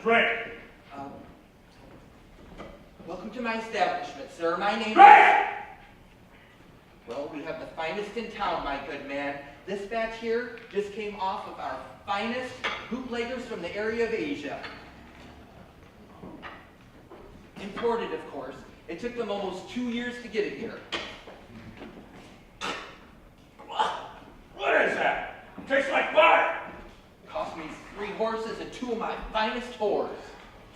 Drink. Welcome to my establishment, sir. My name Drink! Well, we have the finest in town, my good man. This batch here just came off of our finest bootleggers from the area of Asia. Imported, of course. It took them almost 2 years to get it here. What is that? It tastes like fire. Cost me 3 horses and 2 of my finest whores.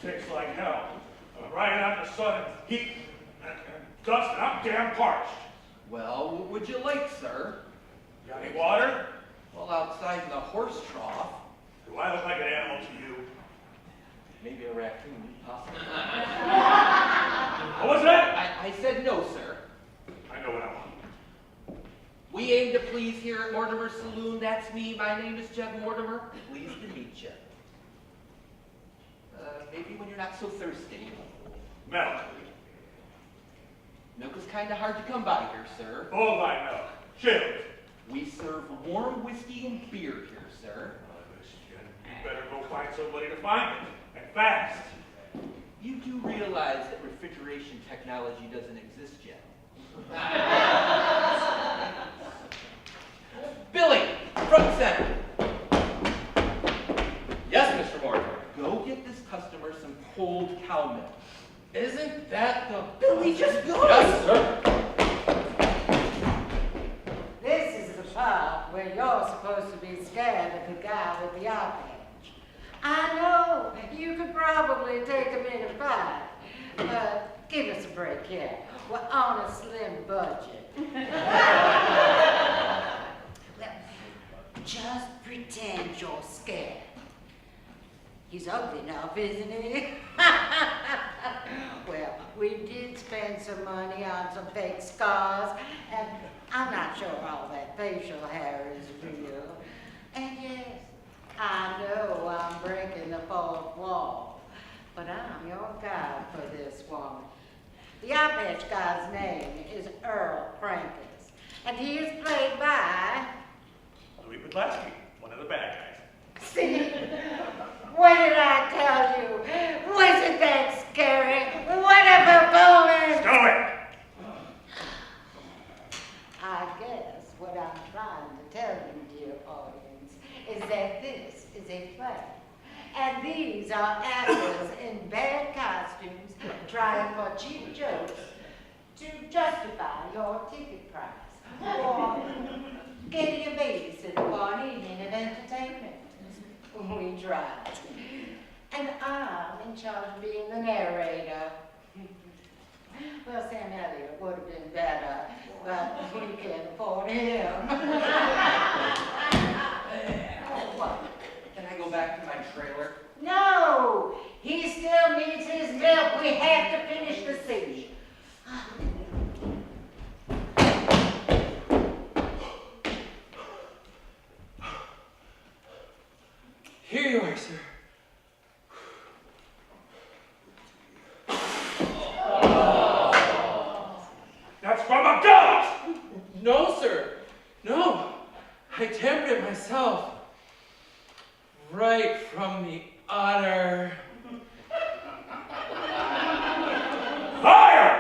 Tastes like hell. Right out in the sun and heat and dust, and I'm damn parched. Well, what would you like, sir? Got any water? Well, outside in the horse trough. Do I look like an animal to you? Maybe a raccoon, possibly. What was that? I said no, sir. I know what I want. We aim to please here at Mortimer's Saloon. That's me. My name is Jeb Mortimer. Pleased to meet you. Maybe when you're not so thirsty. Milk. Milk is kind of hard to come by here, sir. Bovine milk. Chilled. We serve warm whiskey and beer here, sir. You better go find somebody to find it. And fast. You do realize that refrigeration technology doesn't exist yet. Billy, front center. Yes, Mr. Mortimer. Go get this customer some cold cow milk. Isn't that the... Billy, just go! Yes, sir. This is the part where you're supposed to be scared of the guy with the eye patch. I know you could probably take him in a fight, but give us a break here. We're on a slim budget. Well, just pretend you're scared. He's ugly enough, isn't he? Well, we did spend some money on some fake scars, and I'm not sure all that facial hair is real. And yes, I know I'm breaking the fourth wall, but I'm your guide for this one. The eye patch guy's name is Earl Crankus, and he is played by... Louie Podlaski, one of the bad guys. See? What did I tell you? Wasn't that scary? What a performance! Stow it! I guess what I'm trying to tell you, dear audience, is that this is a play. And these are actors in bad costumes trying for cheap jokes to justify your ticket price. Or getting a babysitter for an evening of entertainment. We tried. And I'm in charge of being the narrator. Well, Sam Elliott would have been better, but we can't afford him. What? Can I go back to my trailer? No! He still needs his milk. We have to finish the scene. Here you are, sir. That's from a goat! No, sir. No. I tempered it myself. Right from the udder. Fire!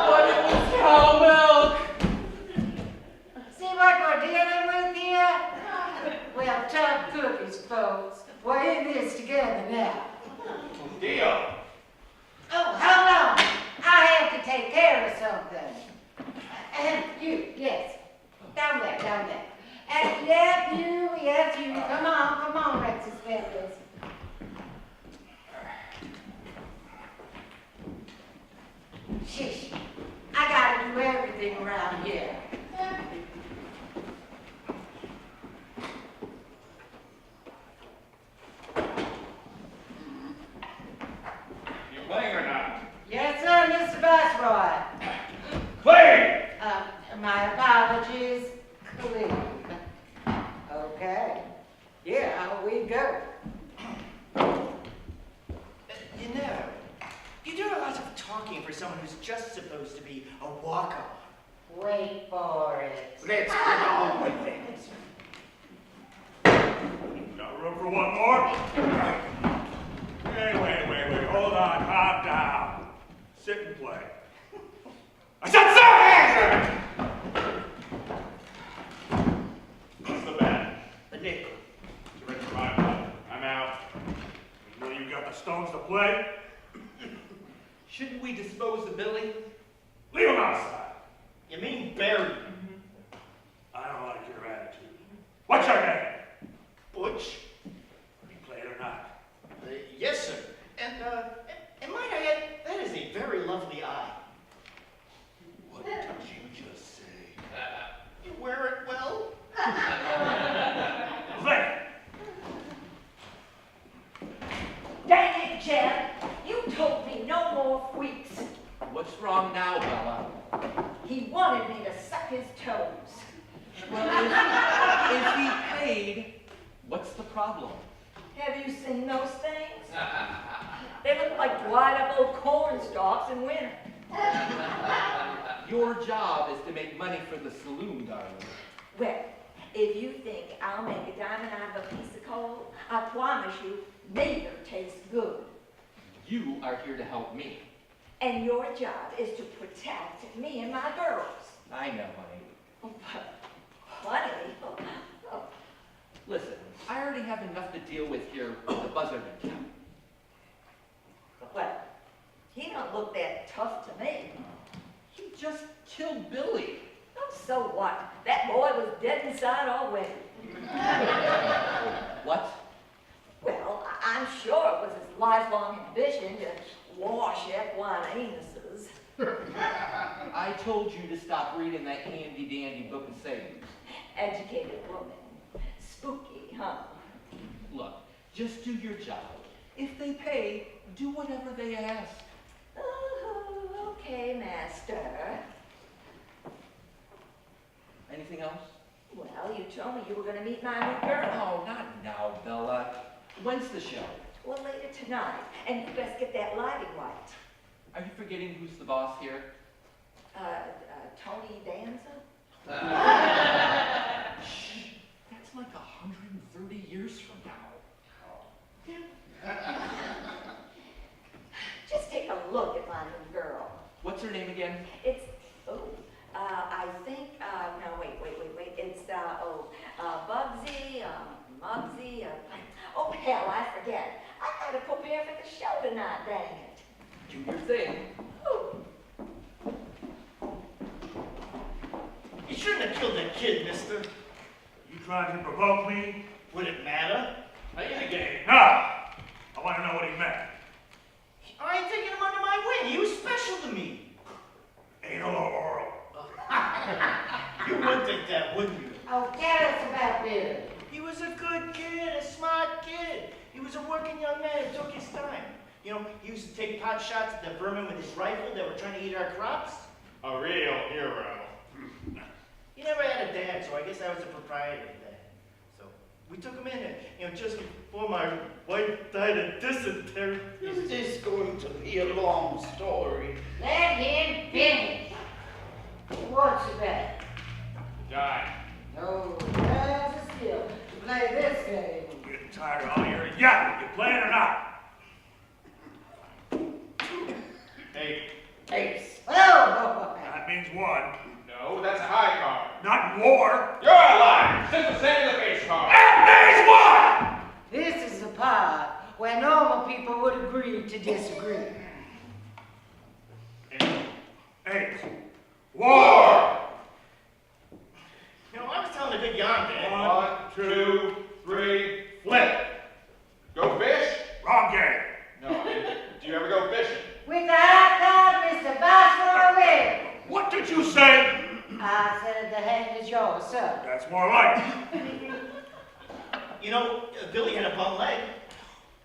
But it was cow milk. See what we're dealing with here? Well, tough cookies, folks. We're in this together now. Deal. Oh, hold on. I have to take care of something. And you, yes. Down there, down there. And yes, you. Come on, Rex Suspenders. Shish. I gotta do everything around here. You playing or not? Yes, sir, Mr. Viceroy. Play! My apologies. CLEVE. Okay. Here we go. You know, you do a lot of talking for someone someone who's just supposed to be a walk-on. Wait for it. Let's get on with it. Got room for one more? Wait. Hold on, calm down. Sit and play. I said sit! What's the bet? A nickel. You ready for my money? I'm out. You know you got the stones to play? Shouldn't we dispose of Billy? Leave him outside. You mean bury? I don't like your attitude. What's your name? Butch? You play it or not? Yes, sir. And might I add, that is a very lovely eye. What did you just say? You wear it well? Play! Dang it, Jed. You told me no more weeks. What's wrong now, Bella? He wanted me to suck his toes. Well, if he paid, what's the problem? Have you seen those things? They look like dried up old corn stalks in winter. Your job is to make money for the saloon, darling. Well, if you think I'll make a diamond out of a piece of coal, I promise you, neither tastes good. You are here to help me. And your job is to protect me and my girls. I know, honey. Honey? Oh. Listen, I already have enough to deal with here with the buzzard in town. Well, he don't look that tough to me. You just killed Billy. Oh, so what? That boy was dead inside already. What? Well, I'm sure it was his lifelong ambition to wash equine anuses. I told you to stop reading that handy-dandy book of sayings. Educated woman. Spooky, huh? Look, just do your job. If they pay, do whatever they ask. Oh, okay, master. Anything else? Well, you told me you were going to meet my new girl. No, not now, Bella. When's the show? Well, later tonight. And you best get that lighting right. Are you forgetting who's the boss here? Tony Danza? Shh. That's like 130 years from now. Just take a look at my new girl. What's her name again? It's, I think, no, wait. It's, Bugsy, Mugsy, oh, hell, I forget. I gotta prepare for the show tonight, dang it. Do your thing. Oh, You shouldn't have killed that kid, mister. You trying to provoke me? Would it matter? Play the game. No! I want to know what he meant. I ain't taking him under my wing. He was special to me. Anal or oral? You would think that, wouldn't you? oh, tell us about Bill. He was a good kid, a smart kid. He was a working young man who took his time. You know, he used to take pot shots at the vermin with his rifle that were trying to eat our crops. A real hero. He never had a dad, so I guess I was the proprietor of that. So we took him in there, you know, just before my wife died of dysentery. Is this going to be a long story? Let him finish. What's the bet? Die. No, there's a skill to play this game. I'm getting tired of all your yapping. You playing or not? Hey, Ace. Oh, that means one. No, that's a high card. Not war. You're alive! Simple same as a face card. That means one! this is the part where normal people would agree to disagree. Eight. War! You know, I was telling a good yarn, Dad. 1, 2, 3, flip. Go fish? Wrong game. No, do you ever go fishing? With the high card, Mr. VICEROY. What did you say? I said the hand is yours, sir. That's more like it. You know, Billy had a bum leg.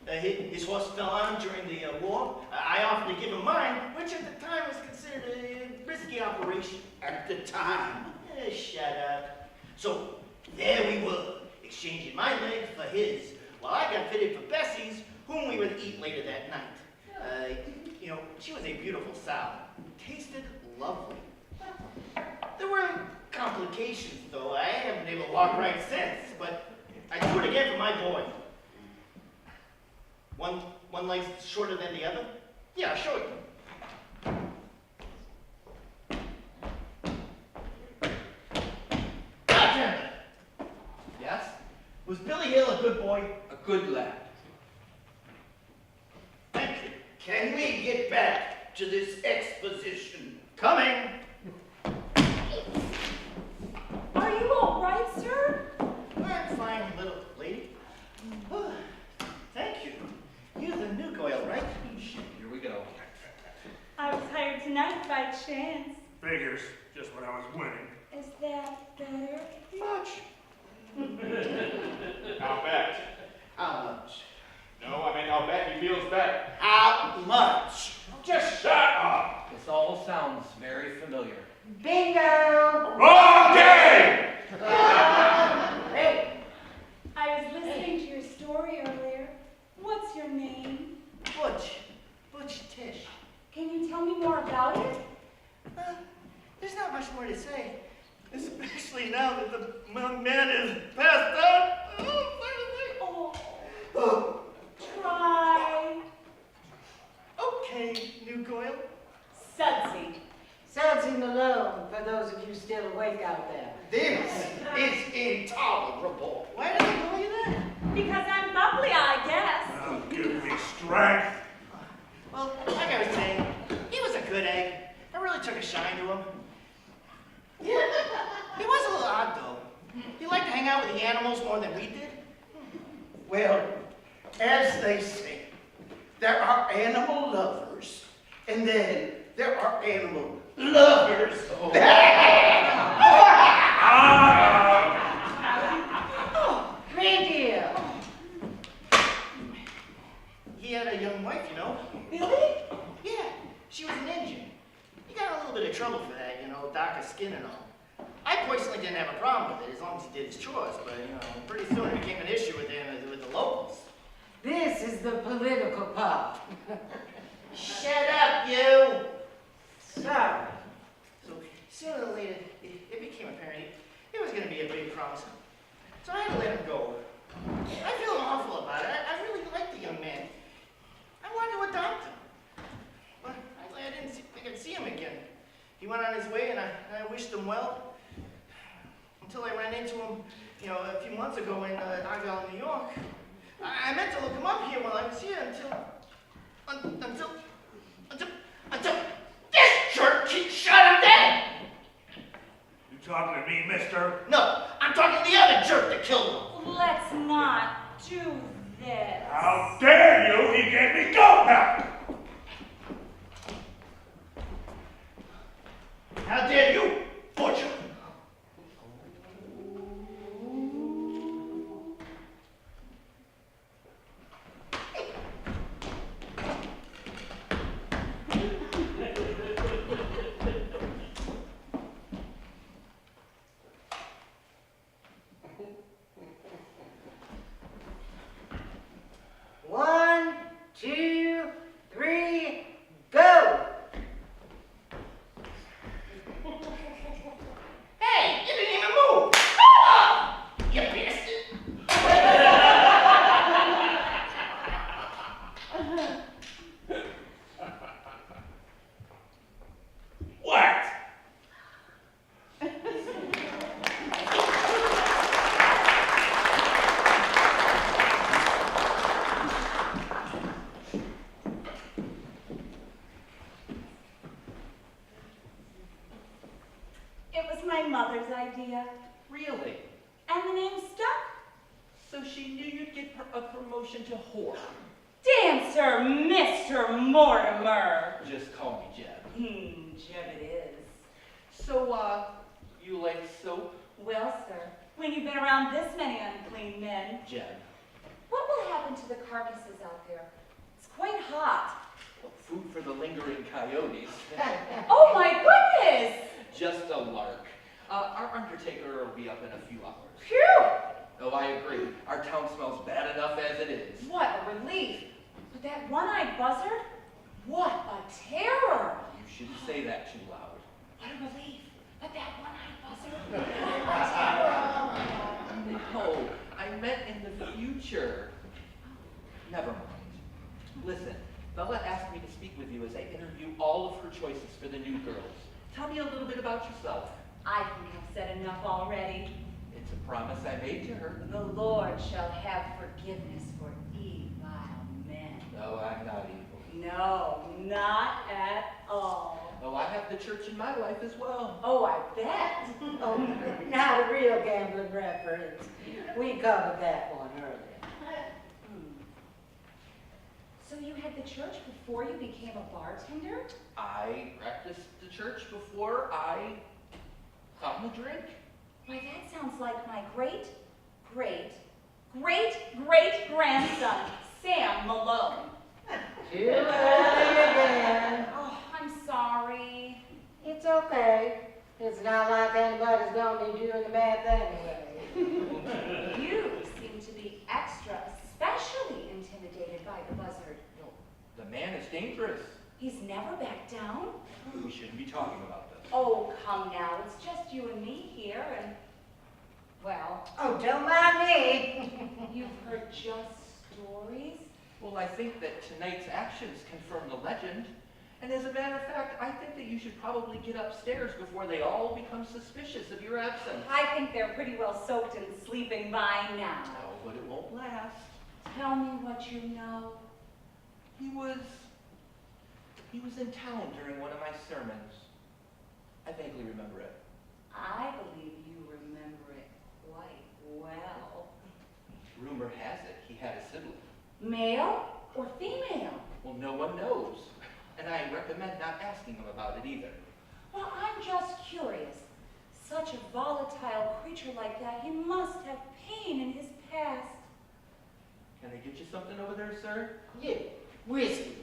His horse fell on him during the war. I offered to give him mine, which at the time was considered a risky operation. At the time. Shut up. So there we were, exchanging my leg for his, while I got fitted for Bessie's, whom we would eat later that night. You know, she was a beautiful sow. tasted lovely. There were complications, though. I haven't been able to walk right since, but I do it again for my boy. One leg's shorter than the other? Yeah, I'll show you. Drachenberg! Yes? Was Billy Hill a good boy? A good lad. Thank you. Can we get back to this exposition? Coming! Are you all right, sir? I'm fine, little lady. Oh, thank you. You're the new Goyle, right? Here we go. I was hired tonight by chance. Figures, just when I was winning. Is that better? Much. I'll bet. How much? No, I mean, I'll bet he feels better. How much? Just shut up! This all sounds very familiar. Bingo! Wrong game! Hey, I was listening to your story earlier. What's your name? Butch Tish. Can you tell me more about it? There's not much more to say. Especially now that the man is passed out. Oh, try. Okay, new Goyle. Sudsy. Sudsy Malone, for those of you still awake out there. This is intolerable. Why did I call you that? Because I'm bubbly, I guess. Now give me strength. Well, like I was saying, he was a good egg. I really took a shine to him. He was a little odd, though. He liked to hang out with the animals more than we did. Well, as they say, there are animal lovers, and then there are animal lovers. Oh, great deal. He had a young wife, you know. Billy? Yeah, she was an Indian. He got in a little bit of trouble for that, you know, darker skin and all. I personally didn't have a problem with it as long as he did his chores, but, you know, pretty soon it became an issue with the locals. This is the political part. Shut up, you! Sorry. So sooner or later, it became apparent it was going to be a big problem. So I had to let him go. I feel awful about it. I really liked the young man. I wanted to adopt him. But I didn't think I'd see him again. He went on his way, and I wished him well. Until I ran into him, you know, a few months ago in Argile, New York. I meant to look him up here while I was here until this jerk shot him dead! You talking to me, mister? No, I'm talking to the other jerk that killed him. Let's not do this. How dare you? He gave me goat milk! How dare you, butcher? One, two, three, go! Hey, you didn't even move! Ah! You bastard! What? It was my mother's idea. Really? And the name stuck. So she knew you'd get a promotion to whore. Dancer Mr. Mortimer. Just call me Jeb. Jeb it is. So, you like soap? Well, sir, when you've been around this many unclean men, Jeb. what will happen to the carcasses out there? It's quite hot. Food for the lingering coyotes. Oh my goodness! Just a lark. Our undertaker will be up in a few hours. Phew! Oh, I agree. Our town smells bad enough as it is. What a relief. But that one-eyed buzzard? What a terror! You shouldn't say that too loud. What a relief. But that one-eyed buzzard. No, I meant in the future. Never mind. Listen, Bella asked me to speak with you as I interview all of her choices for the new girls. Tell me a little bit about yourself. I think I've said enough already. It's a promise I made to her. The Lord shall have forgiveness for evil men. No, I'm not evil. No, not at all. Oh, I have the church in my life as well. Oh, I bet. Oh, not a real gambling reference. We covered that one earlier. So you had the church before you became a bartender? I practiced the church before I found the drink. Why, that sounds like my great-great-great-great-grandson, Sam Malone. Too early again. Oh, I'm sorry. It's okay. It's not like anybody's gonna be doing the math anyway. You seem to be especially intimidated by the buzzard. No, the man is dangerous. He's never backed down. We shouldn't be talking about this. Oh, come now. It's just you and me here, and, well, Oh, don't mind me. you've heard just stories. Well, I think that tonight's actions confirm the legend. And as a matter of fact, I think that you should probably get upstairs before they all become suspicious of your absence. I think they're pretty well soaked and sleeping by now. No, but it won't last. Tell me what you know. He was in town during one of my sermons. I vaguely remember it. I believe you remember it quite well. Rumor has it he had a sibling. Male or female? Well, no one knows. And I recommend not asking him about it either. Well, I'm just curious. Such a volatile creature like that, he must have pain in his past. Can I get you something over there, sir? Yeah, whiskey.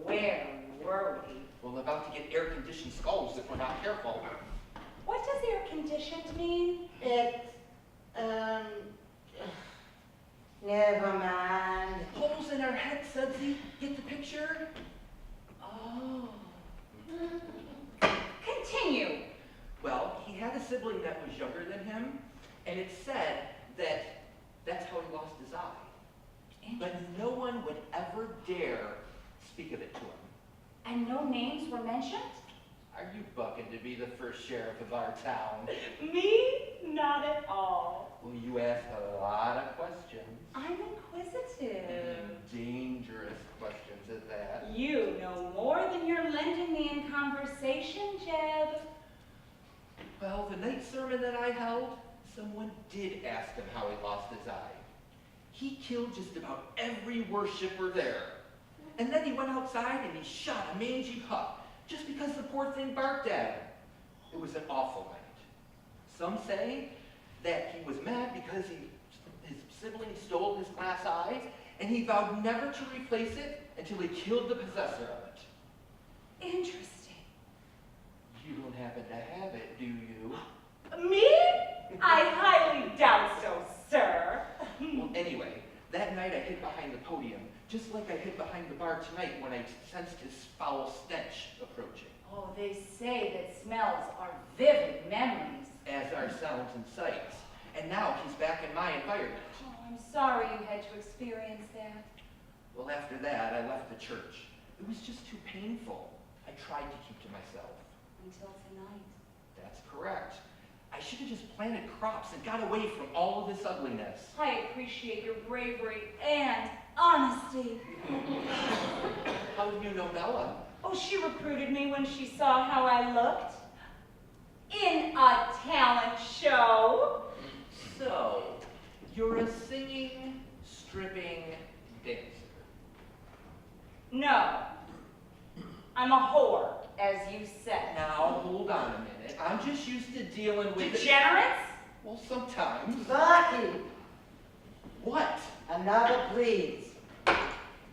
Where were we? Well, about to get air-conditioned skulls if we're not careful. What does air-conditioned mean? It's, never mind. Holes in our head, Sudsy. Get the picture? Oh. Continue. Well, he had a sibling that was younger than him, and it said that that's how he lost his eye. But no one would ever dare speak of it to him. And no names were mentioned? Are you bucking to be the first sheriff of our town? Me? Not at all. Well, you ask a lot of questions. I'm inquisitive. Dangerous questions at that. You know more than you're lending me in conversation, Jeb. Well, the night sermon that I held, someone did ask him how he lost his eye. He killed just about every worshiper there. And then he went outside and he shot a mangy pup just because the poor thing barked at him. It was an awful night. Some say that he was mad because his sibling stole his glass eye, and he vowed never to replace it until he killed the possessor of it. Interesting. You don't happen to have it, do you? Me? I highly doubt so, sir. Well, anyway, that night I hid behind the podium, just like I hid behind the bar tonight when I sensed his foul stench approaching. Oh, they say that smells are vivid memories. As are sounds and sights. And now he's back in my environment. Oh, I'm sorry you had to experience that. Well, after that, I left the church. It was just too painful. I tried to keep to myself. Until tonight. That's correct. I should have just planted crops and got away from all of this ugliness. I appreciate your bravery and honesty. How do you know Bella? Oh, she recruited me when she saw how I looked. In a talent show. So, you're a singing, stripping dancer. No. I'm a whore, as you said. Now, hold on a minute. I'm just used to dealing with Degenerates? Well, sometimes. Bucky, What? another please.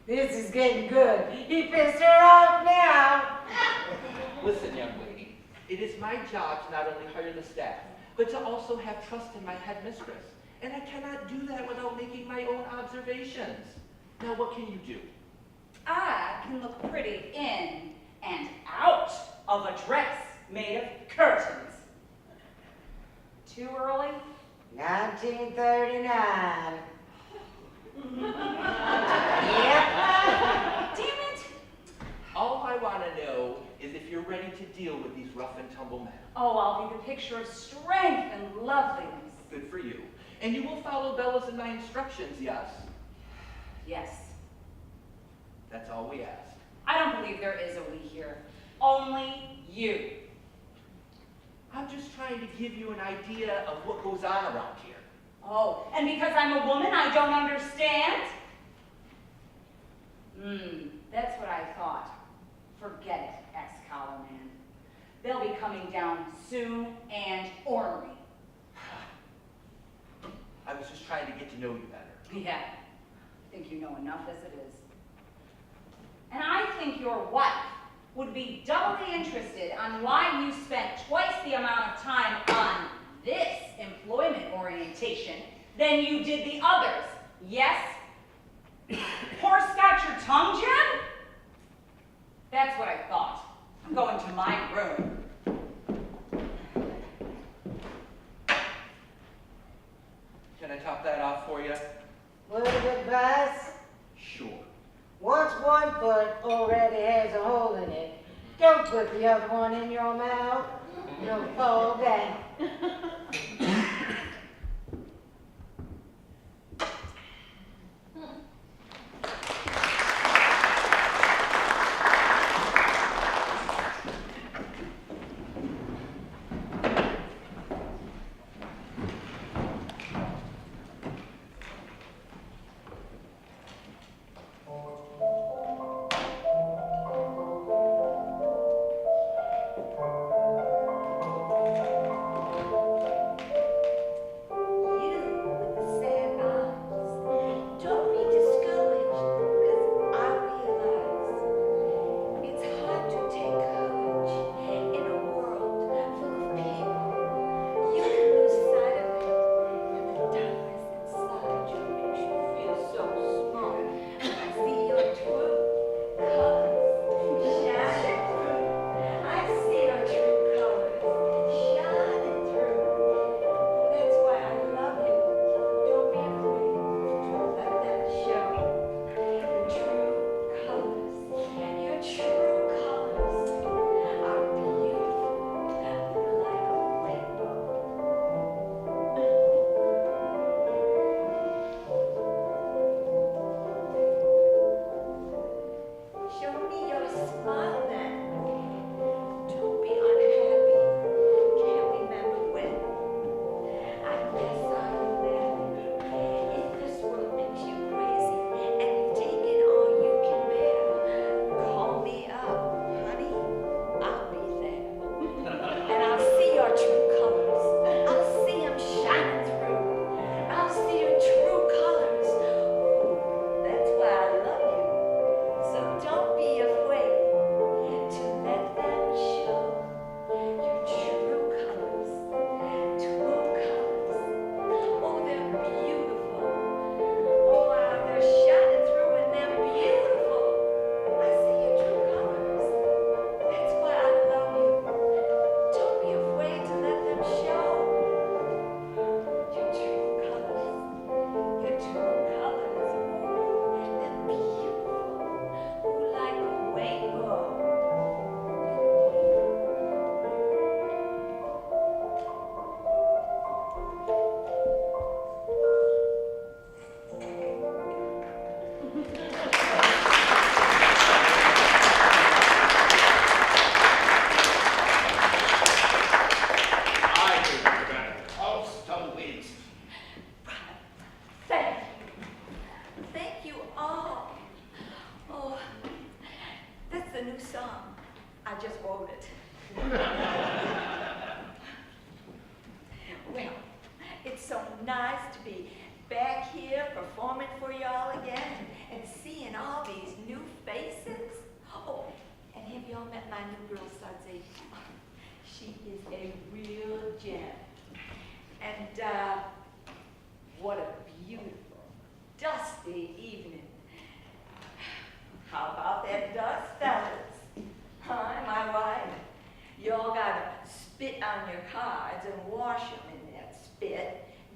This is getting good. He pissed her off now. Listen, young lady. It is my job to not only hire the staff, but to also have trust in my headmistress. And I cannot do that without making my own observations. Now, what can you do? I can look pretty in and out of a dress made of curtains. Too early? 1939. Yep. Damn it! All I want to know is if you're ready to deal with these rough and tumble men. Oh, I'll be the picture of strength and loveliness. Good for you. And you will follow Bella's and my instructions, yes? Yes. That's all we ask. I don't believe there is a we here. Only you. I'm just trying to give you an idea of what goes on around here. Oh, and because I'm a woman, I don't understand? That's what I thought. Forget it, ex-collar man. They'll be coming down soon and ornery. I was just trying to get to know you better. Yeah, I think you know enough as it is. And I think your wife would be doubly interested on why you spent twice the amount of time on this employment orientation than you did the others. Yes? Horse got your tongue jabbed? That's what I thought. I'm going to my room. Can I top that off for you? Word of advice? Sure. Once one foot already has a hole in it, don't put the other one in your mouth. You'll fall down.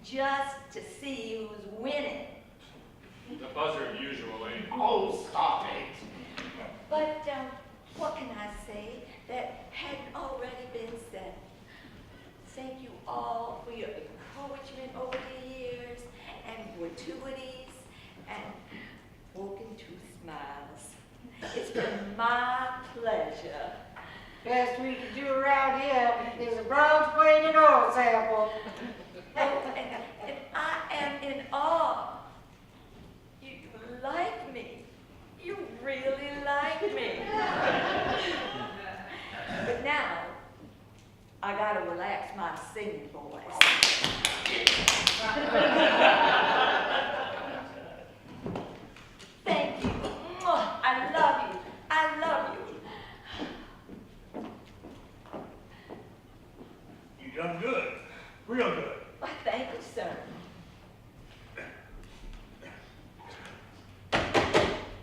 just to see who's winning. The buzzard, usually. Oh, stop it. But what can I say that hadn't already been said? Thank you all for your encouragement over the years and gratuities and broken tooth smiles. It's been my pleasure. Best we can do around here is a bronze plated oil sample. And I am in awe. You like me. You really like me. But now, I gotta relax my singing voice. Thank you. I love you. I love you. You done good. Real good. Well, thank you, sir.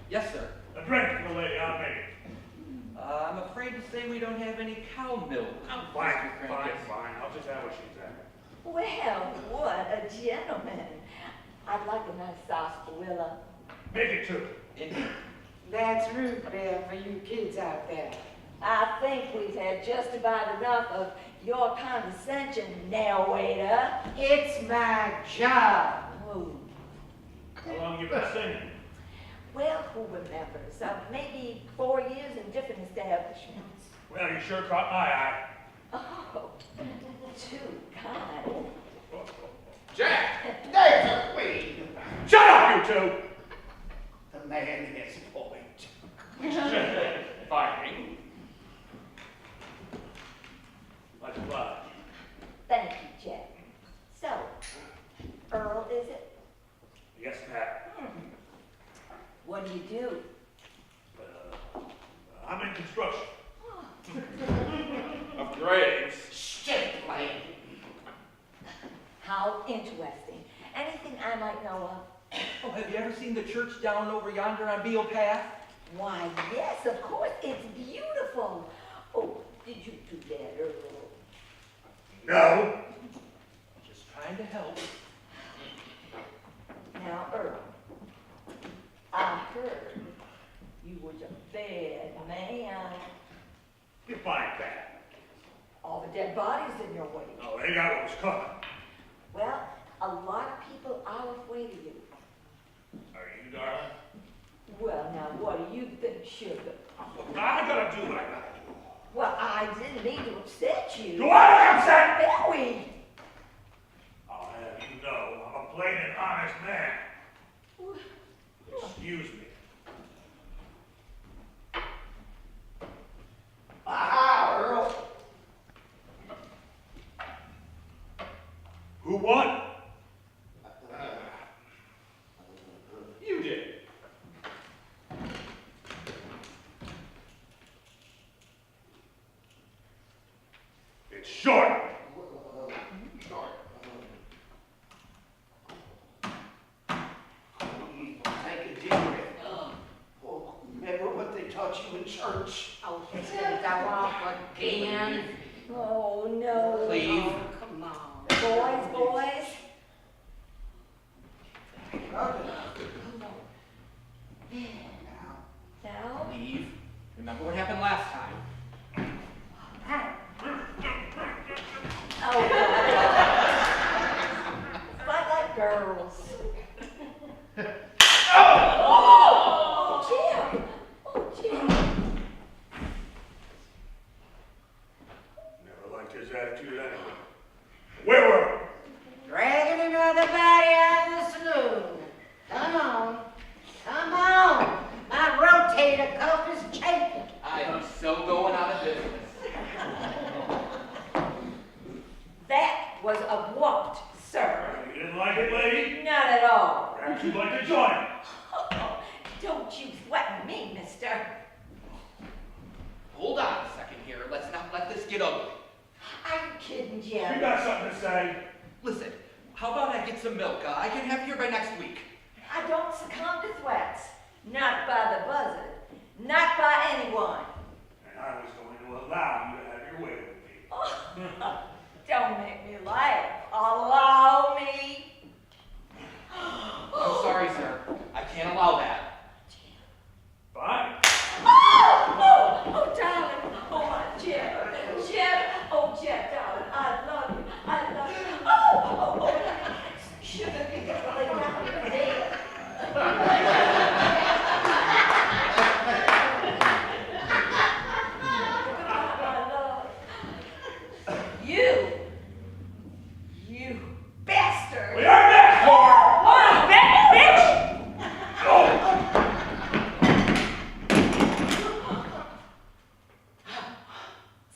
Yes, sir. A drink for the lady, I'll make it. I'm afraid to say we don't have any cow milk. Fine, Mr. fine, Crankus. fine. I'll just have what she's at. Well, what a gentleman. I'd like a nice sarsaparilla. Make it two. That's root beer for you kids out there. I think we've had just about enough of your condescension, narrator. It's my job. Oh. How long you been singing? Well, who remembers? Maybe 4 years in different establishments. Well, you sure caught my eye. Oh, too kind. Jack! There's a queen. Shut up, you two! The man has a point. Fighting. Much obliged. Thank you, Jack. So, Earl, is it? Yes, Pat. What do you do? I'm in construction. Of graves. Strictly. How interesting. Anything I might know of? Oh, have you ever seen the church down over yonder on Beale Path? Why, yes, of course. It's beautiful. Oh, did you do that, Earl? No. Just trying to help. Now, Earl, I heard you was a bad man. You find Pat. All the dead bodies in your way. Oh, they got what was coming. Well, a lot of people are afraid of you. Are you, darling? Well, now, what do you think, sugar? I gotta do what I gotta do. Well, I didn't mean to upset you. Do I look upset? Very. I'll have you know I'm a plain and honest man. Excuse me. Aha, Earl. Who won? You did. It's short. Take a deep breath. Oh, remember what they taught you in church? Oh, it's gonna go off again. Oh, no. Cleve. Oh, come on. Boys. Now, Leave. Remember what happened last time. oh, fight like girls. Oh, Jim. Oh, Jim. Never liked his attitude anyway. Where were we? Dragging another body out of the saloon. Come on. Come on. My rotator cuff is chafing. I am so going out of business. That was abrupt, sir. You didn't like it, lady? Not at all. Perhaps you'd like to join. Don't you threaten me, mister. Hold on a second here. Let's not let this get ugly. Are you kidding, You Jim? got something to say? Listen, how about I get some milk? I can have it here by next week. I don't succumb to threats. Not by the buzzard. Not by anyone. And I was going to allow you to have your way with me. Don't make me laugh. Allow me. can't allow that. Fine. Oh, darling. Oh, my Jeb. Jeb. Oh, Jeb, darling. I love you. I love you. Oh. Sugar, you got to lay down in the bed. You bastard! We are that whore! What, that bitch?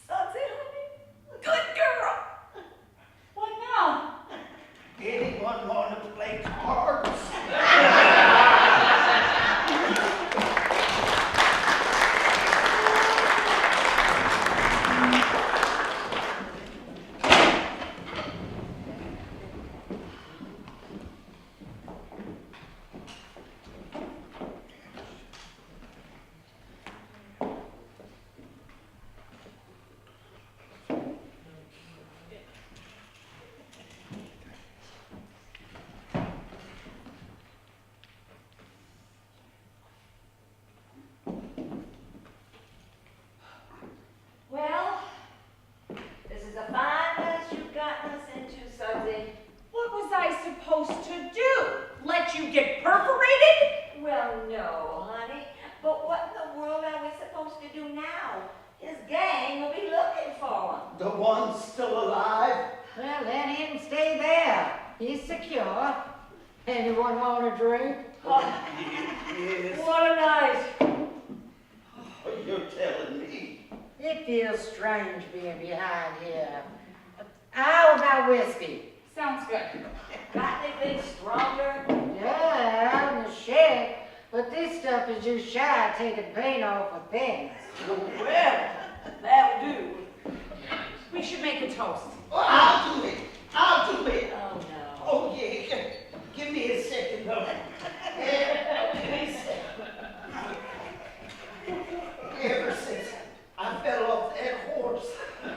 Sunset, honey. Good girl. What now? Anyone want to play cards? Well, this is a fine mess you've gotten us into, Sudsy. What was I supposed to do? Let you get perforated? Well, no, honey. But what in the world are we supposed to do now? His gang will be looking for him. The one's still alive? Well, let him stay there. He's secure. Anyone want a drink? Yes. What a night. You're telling me. It feels strange being behind here. How about whiskey? Sounds good. Got anything stronger? Yeah, out in the shed. But this stuff is just shy of taking paint off of things. Well, that'll do. We should make a toast. Oh, I'll do it. I'll do it. Oh, no. Oh, yeah. Give me a second, though. Yeah, give me a second. Ever since I fell off that horse,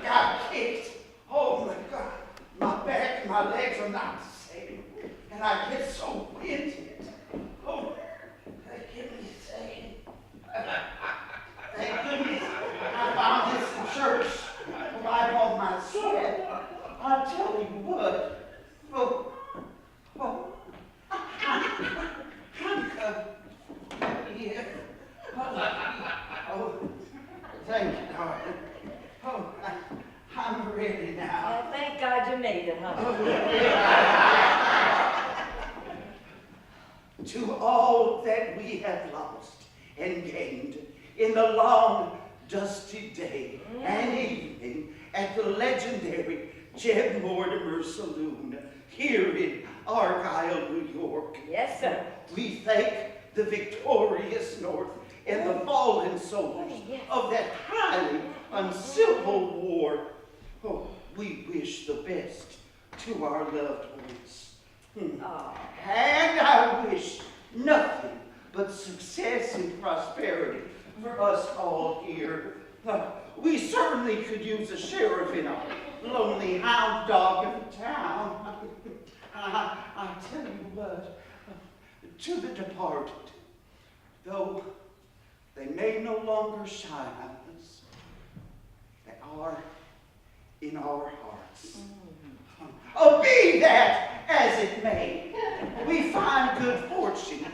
got kicked. Oh, my God. My back and my legs are not the same. And I get so winded. Oh, give me a second. Thank goodness I found this in church. Wipe off my sweat. I'll tell you what. Yeah. Thank you, darling. I'm ready now. Oh, thank God you made it, honey. To all that we have lost and gained in the long, dusty day and evening at the legendary Jeb Mortimer Saloon here in Argile, New York. Yes, sir. We thank the victorious North and the fallen soldiers of that highly uncivil war. Oh, we wish the best to our loved ones. And I wish nothing but success and prosperity for us all here. We certainly could use a sheriff in a lonely hound dog of a town. I tell you what, to the departed, though they may no longer shine on us, they are in our hearts. Oh, be that as it may, we find good fortune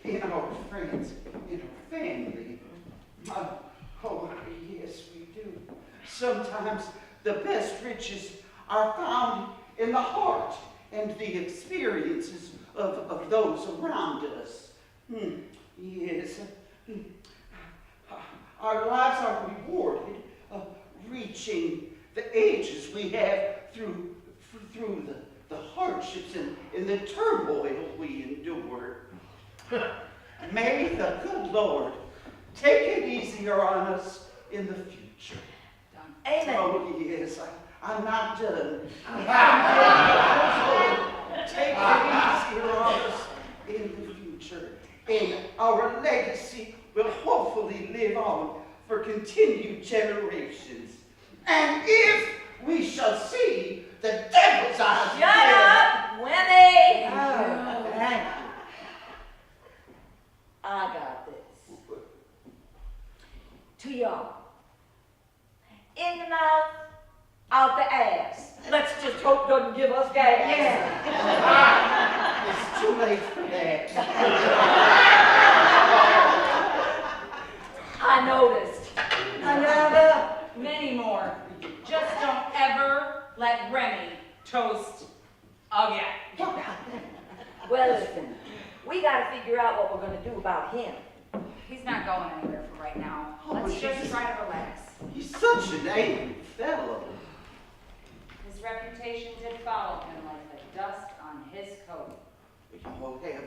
in our friends, in our family. Oh, yes, we do. Sometimes the best riches are found in the heart and the experiences of those around us. Yes. Our lives are rewarded, reaching the ages we have through the hardships and the turmoil we endure. May the good Lord take it easier on us in the future. Amen. Oh, yes, I'm not done. Take it easier on us in the future. And our legacy will hopefully live on for continued generations. And if we shall see the devil's eyes. Shut up, Winnie! Oh, thank you. I got this. To y'all. In the mouth, out the ass. Let's just hope doesn't give us gas. Yeah. It's too late for that. I noticed. Another, many more. Just don't ever let Remy toast again. Well, listen, we gotta figure out what we're gonna do about him. He's not going anywhere for right now. Let's just try to relax. He's such an angry fellow. His reputation did follow him like the dust on his coat. We all have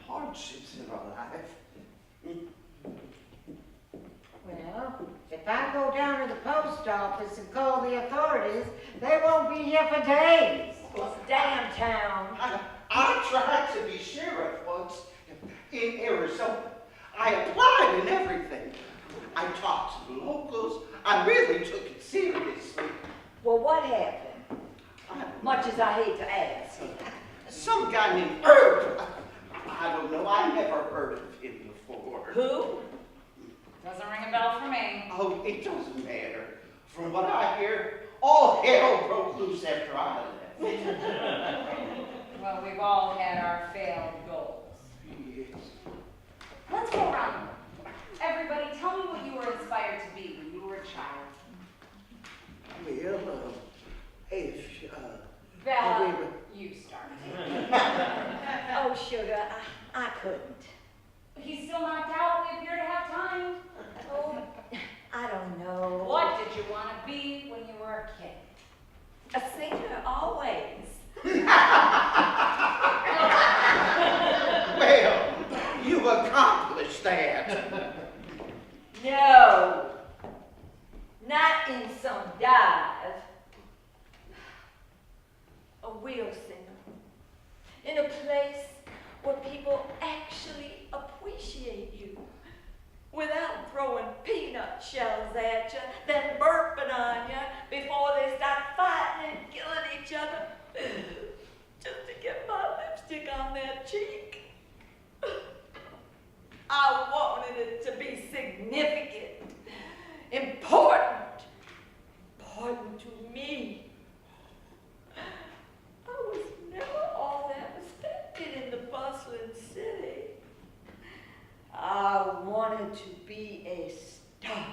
hardships in our life. Well, if I go down to the post office and call the authorities, they won't be here for days. It's damn town. I tried to be sheriff once in Arizona. I applied and everything. I talked to the locals. I really took it seriously. Well, what happened? Much as I hate to ask. Some guy named Earl. I don't know. I never heard of him before. Who? Doesn't ring a bell for me. Oh, it doesn't matter. From what I hear, all hell broke loose after I left. Well, we've all had our failed goals. Yes. Let's go around. Everybody, tell me what you were inspired to be when you were a child. Well, Bella, you start. Oh, sugar, I couldn't. He's still knocked out. We appear to have time. Oh, I don't know. What did you want to be when you were a kid? A singer, always. well, you accomplished that. No, not in some dive. A real singer. In a place where people actually appreciate you. Without throwing peanut shells at you, then burping on you before they start fighting and killing each other. Just to get my lipstick on that cheek. I wanted it to be significant, important to me. I was never all that respected in the bustling city. I wanted to be a star.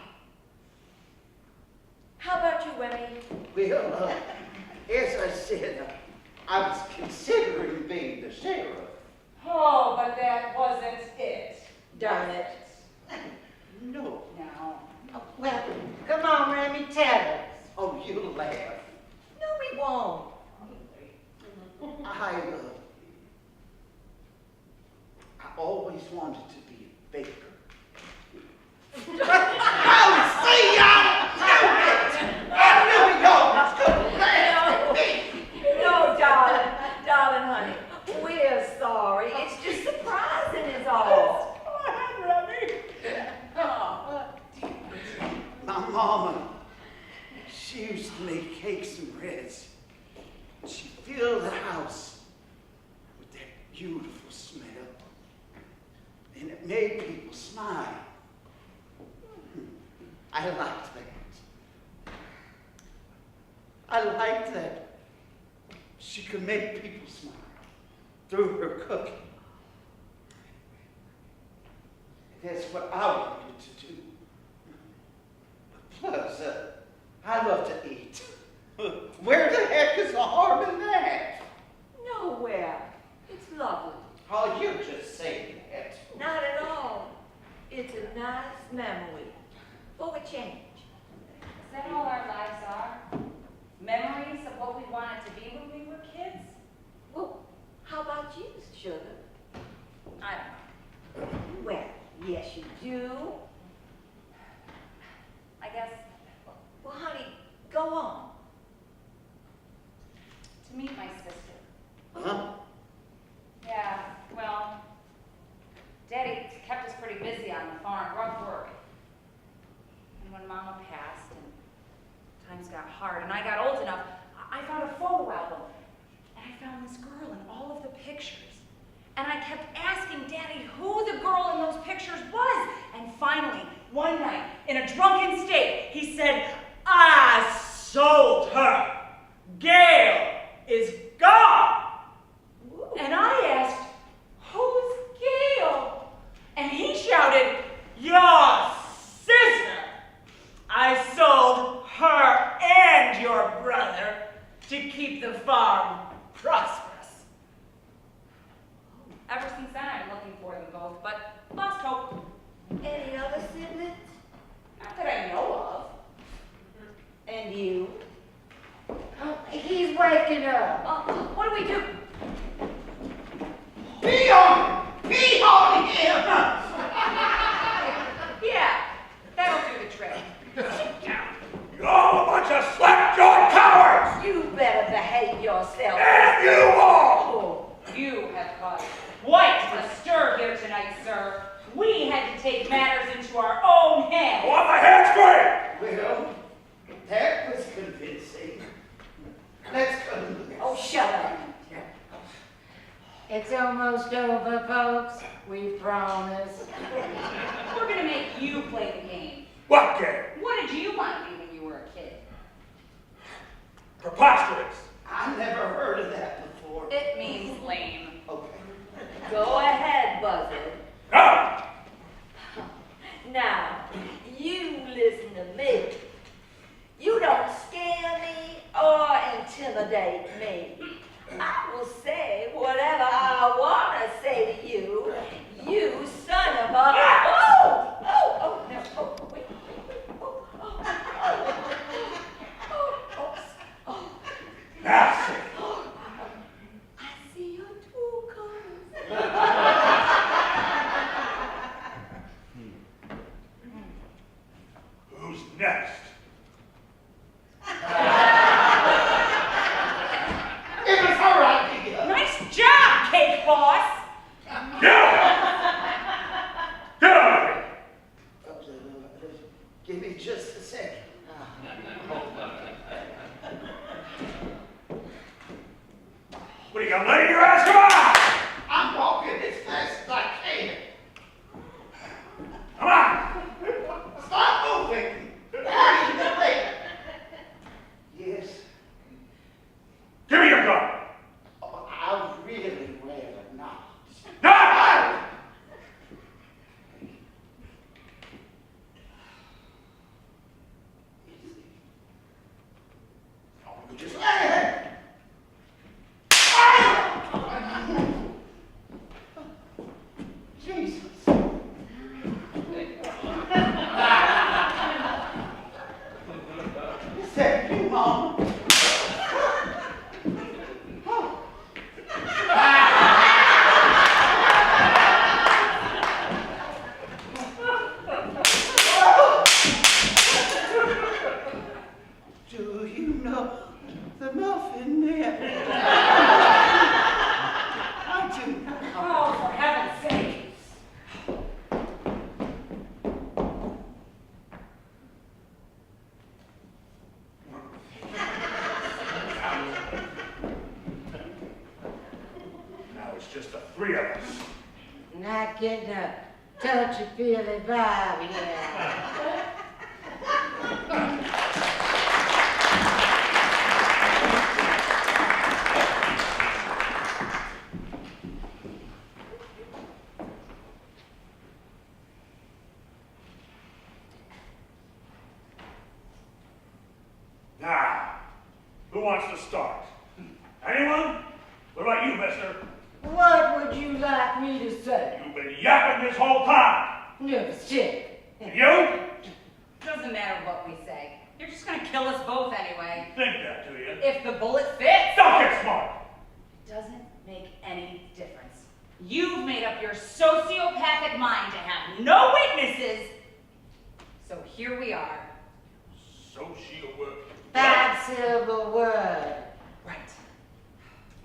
How about you, Remy? Well, as I said, I was considering being the sheriff. Oh, but that wasn't it. Darn it. No. No. Well, come on, Remy, tell us. Oh, you'll laugh. No, we won't. I always wanted to be a baker. I knew y'all was gonna laugh at me. No, darling, honey. We're sorry. It's just surprising is all. My mama, she used to make cakes and breads. She filled the house with that beautiful smell. And it made people smile. I liked that. I liked that she could make people smile through her cooking. That's what I wanted to do. Plus, I love to eat. Where the heck is the harm in that? Nowhere. It's lovely. Oh, you just say that. Not at all. It's a nice memory. For a change. Is that all our lives are? Memories of what we wanted to be when we were kids? Well, how about you, sugar? I don't know. Well, yes, you do. I guess Well, honey, go on. to meet my sister. Huh? Yeah, well, Daddy kept us pretty busy on the farm, rough work. And when Mama passed and times got hard and I got old enough, I found a photo album. And I found this girl in all of the pictures. And I kept asking Daddy who the girl in those pictures was. And finally, one night, in a drunken state, he said, I sold her. Gail is gone. And I asked, who's Gail? And he shouted, your sister. I sold her and your brother to keep the farm prosperous. Ever since then, I've been looking for them both, but lost hope. Any other siblings? Not that I know of. And you? Oh, he's waking up. What do we do? Be on him! Yeah, that'll do the trick. You're all a bunch of slap-jawed cowards! You better behave yourself. And you all! You have caused quite a stir here tonight, sir. We had to take matters into our own hands. I want my hands free! Well, that was convincing. Let's go. Oh, shut up. It's almost over, folks. We promise. We're gonna make you play the game. What game? What did you want to be when you were a kid? Preposterous. I never heard of that before. It means lame. Okay. Go ahead, Buzzard. No! Now, you listen to me. You don't scare me or intimidate me. I will say whatever I want to say to you, you son of a... Oh, no, wait, That's it. I see your two colors. Who's next? It was her idea. Nice job, Cake Boss! Get out of here! Give me just a second. What are you gonna lay your ass? Come on! I'm walking as fast as I can. Come on! Stop moving. Hurry the lake. Yes. Give me your gun! Oh, I really rather not. No! Just Jesus. Is that you, Mom? Do you know the muffin man? I do not. Oh, for heaven's sake! Now it's just the three of us. Not getting a touchy-feely vibe here. Now, who wants to start? Anyone? What about you, mister? What would you like me to say? You've been yapping this whole time. No shit. And you? Doesn't matter what we say. You're just gonna kill us both anyway. Think that, do you? If the bullet fits, Don't get smart! it doesn't make any difference. You've made up your sociopathic mind to have no witnesses. So here we are. That silver word. Right.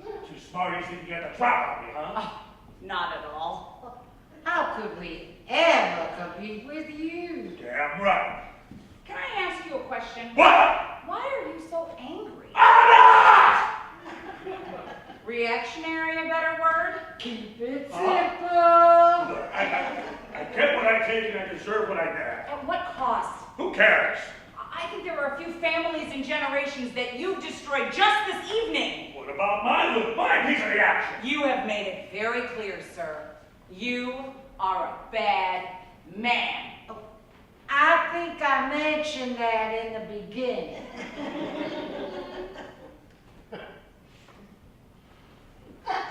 Too smart you think you get the drop on me, huh? Oh, not at all. How could we ever compete with you? Damn right. Can I ask you a question? What? Why are you so angry? I'm not! Reactionary a better word? Keep it simple. Look, I get what I take and I deserve what I get. At what cost? Who cares? I think there are a few families and generations that you've destroyed just this evening. What about my piece of the action? You have made it very clear, sir. You are a bad man. I think I mentioned that in the beginning.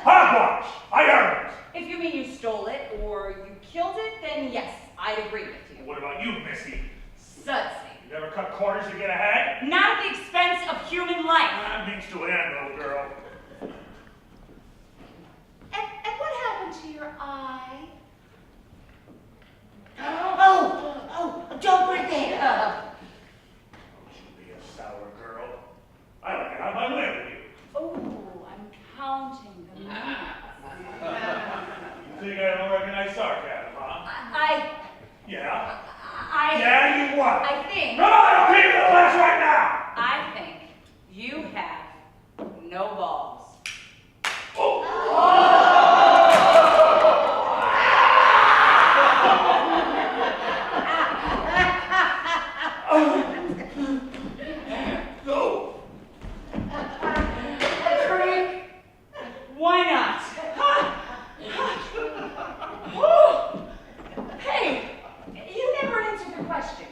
Hogwash! I earned it! If you mean you stole it or you killed it, then yes, I'd agree with you. What about you, Missy? Sudsy. You never cut corners to get ahead? Not at the expense of human life. That means to an end, little girl. And what happened to your eye? Oh, don't bring that up. She'll be a sour girl. I like it. I live with you. Oh, I'm counting the minutes. You think I don't recognize sarcasm, huh? Yeah? Yeah, you what? I think. Come on, I'll give you the last right now! I think you have no balls. No! Why not? Woo! Hey, you never answered the question.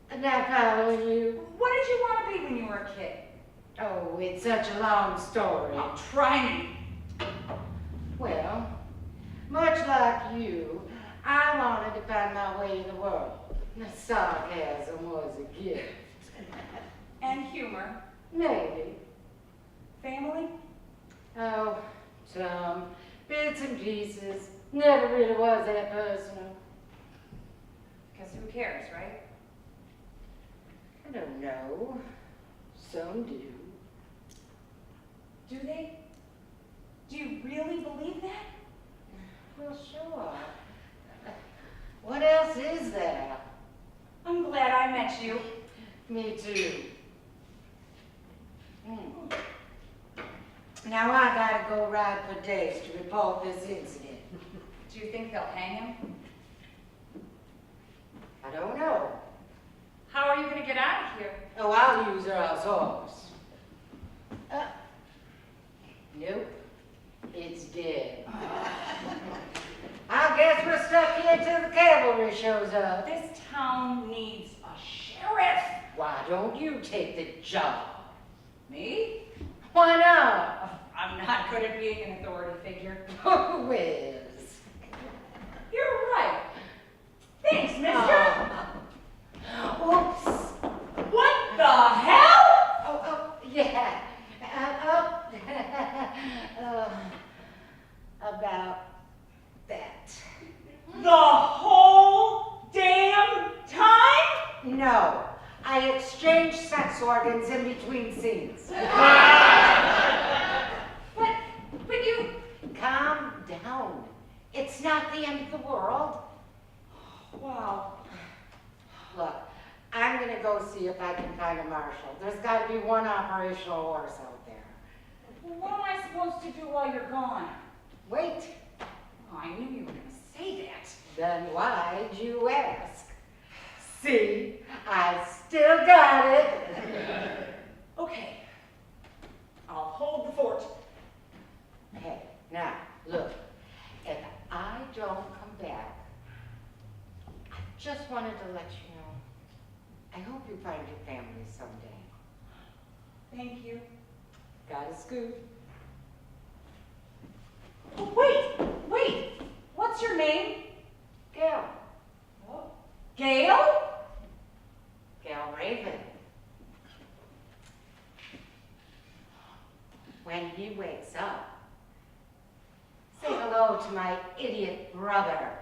I'm not following you. What did you want to be when you were a kid? Oh, it's such a long story. Oh, try me. Well, much like you, I wanted to find my way in the world. The sarcasm was a gift. And humor. Maybe. Family? Oh, some bits and pieces. Never really was that personal. Because who cares, right? I don't know. Some do. Do they? Do you really believe that? Well, sure. What else is there? I'm glad I met you. Me too. Now I gotta go ride for days to report this incident. Do you think they'll hang him? I don't know. How are you going to get out of here? Oh, I'll use Earl's horse. Nope. It's dead. I guess we're stuck here till the cavalry shows up. This town needs a sheriff. Why don't you take the job? Me? Why not? I'm not good at being an authority figure. Who is? You're right. Thanks, mister. Oops. What the hell? Oh, yeah. About that. The whole damn time? No. I exchanged sex organs in between scenes. But you... Calm down. It's not the end of the world. Wow. Look, I'm gonna go see if I can find a marshal. There's gotta be one operational horse out there. What am I supposed to do while you're gone? Wait. Oh, I knew you were going to say that. Then why'd you ask? See, I still got it. Okay. I'll hold the fort. Hey, now, look. If I don't come back, I just wanted to let you know, I hope you find your family someday. Thank you. Gotta scoot. Oh, wait. What's your name? Gail. Oh. Gail? Gail Raven. When he wakes up, say hello to my idiot brother.